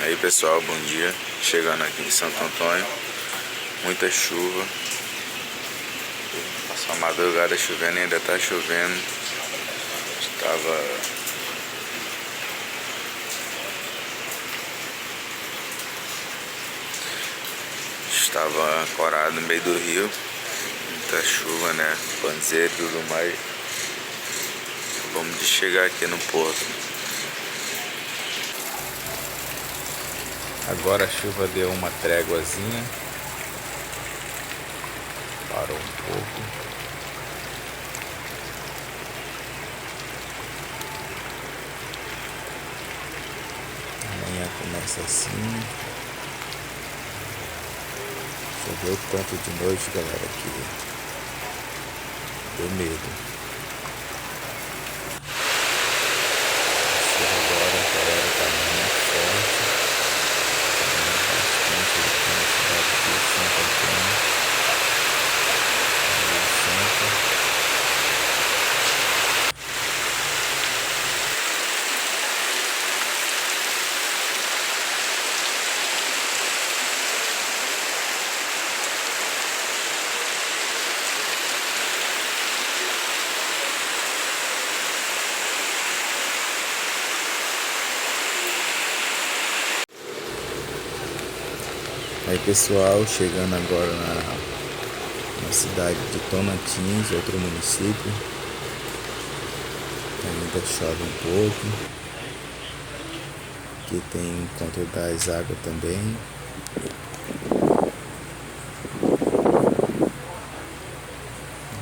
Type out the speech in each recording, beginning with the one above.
Aí pessoal, bom dia. Chegando aqui em Santo Antônio, muita chuva. Passou a madrugada chovendo e ainda tá chovendo. Estava ancorado no meio do rio. Muita chuva, né? Panzeiro e tudo mais. Vamos de chegar aqui no porto. Agora a chuva deu uma tréguazinha. Parou um pouco. Amanhã começa assim. Choveu tanto de noite, galera, aqui. Deu medo. Agora a galera tá muito forte. Bastante aqui na cidade de Santo Antônio. Aí pessoal, chegando agora na cidade de Tonantins, outro município. Ainda chove um pouco. Aqui tem encontro das águas também.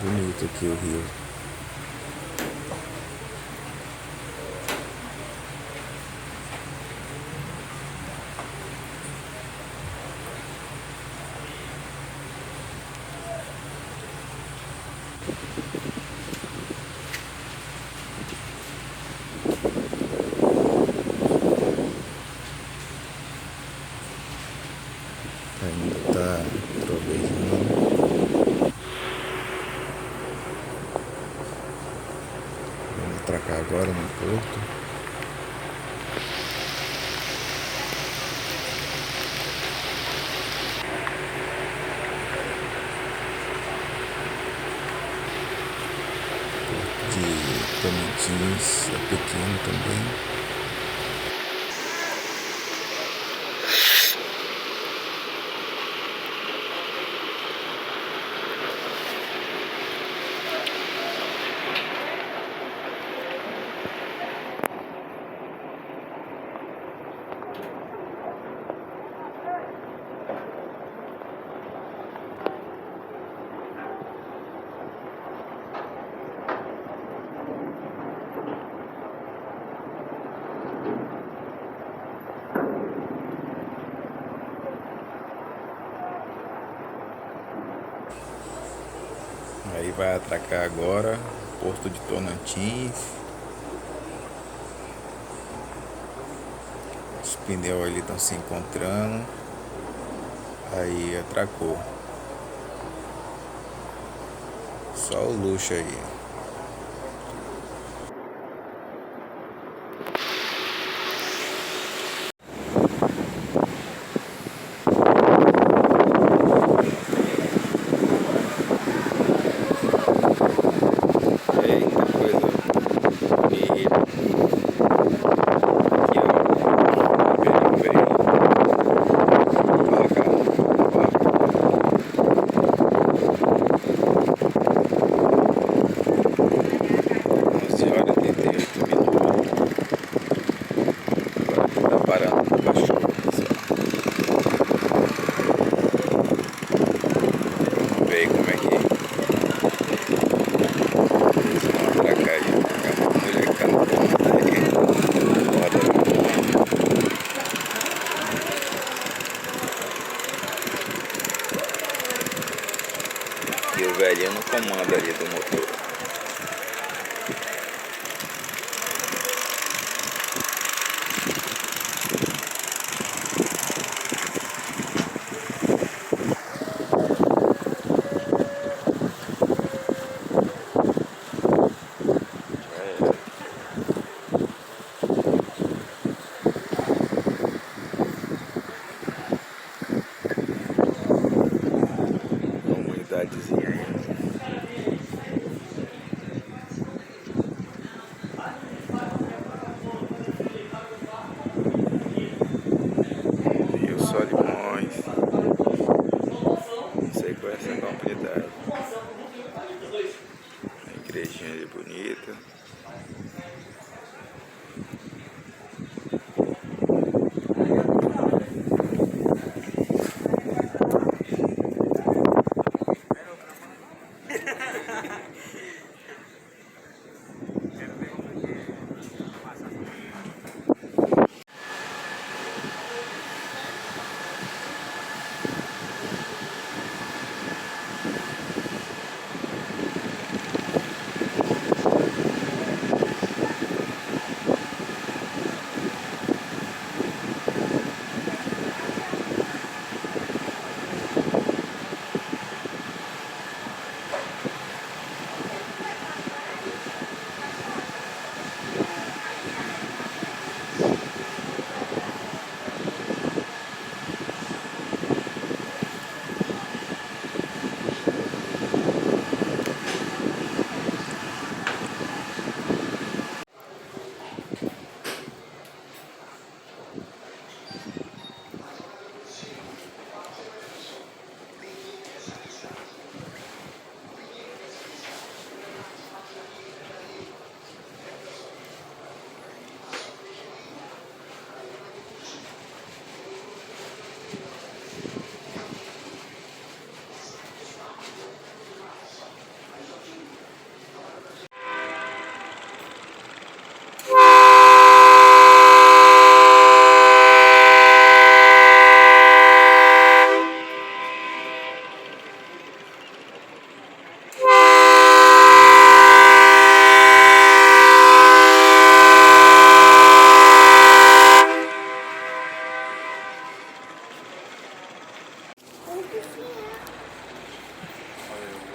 Bonito aqui o rio. Ainda tá trovejando. Vamos atracar agora no porto. De Tonantins é pequeno também. Aí vai atracar agora, porto de Tonantins. Os pneus ali estão se encontrando. Aí atracou. Só o luxo aí. igrejinha ali bonita.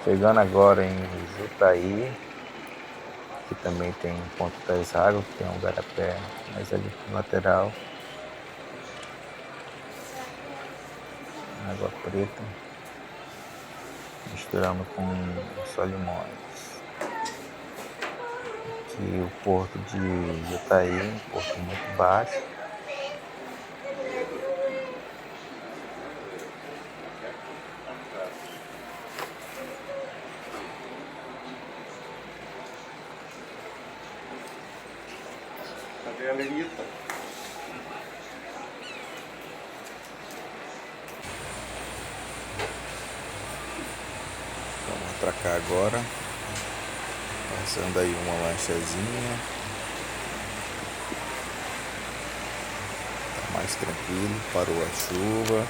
Chegando agora em Jutaí, que também tem Ponto das Águas, que tem um garapé mais ali no lateral. Água preta, misturando com Solimões. Aqui o porto de Jutaí, um porto muito baixo. Cadê a Lenita? Vamos pra cá agora. Passando aí uma lanchazinha. Tá mais tranquilo, parou a chuva.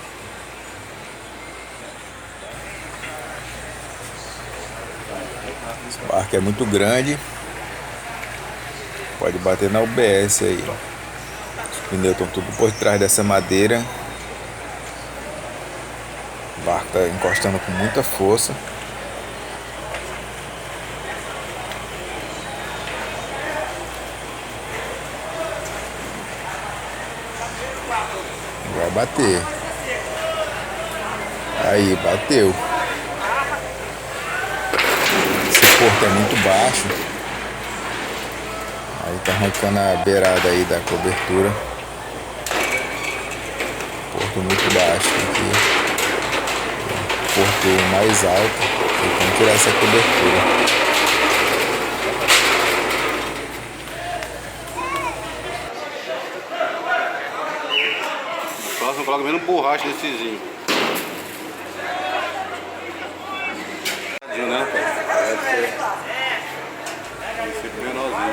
Esse barco é muito grande. Pode bater na UBS aí. Os pneus estão tudo por trás dessa madeira. O barco tá encostando com muita força. Vai bater. Aí, bateu. Esse porto é muito baixo. Aí tá arrancando a beirada aí da cobertura. Porto muito baixo aqui. Porto mais alto. Tem que tirar essa cobertura. Próximo coloca menos borracha nessezinho.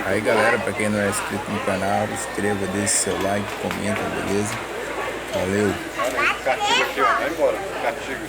Aí galera, pra quem não é inscrito no canal, inscreva, deixe seu like, comenta, beleza? Valeu! Castigo aqui, ó. Vai embora, castigo.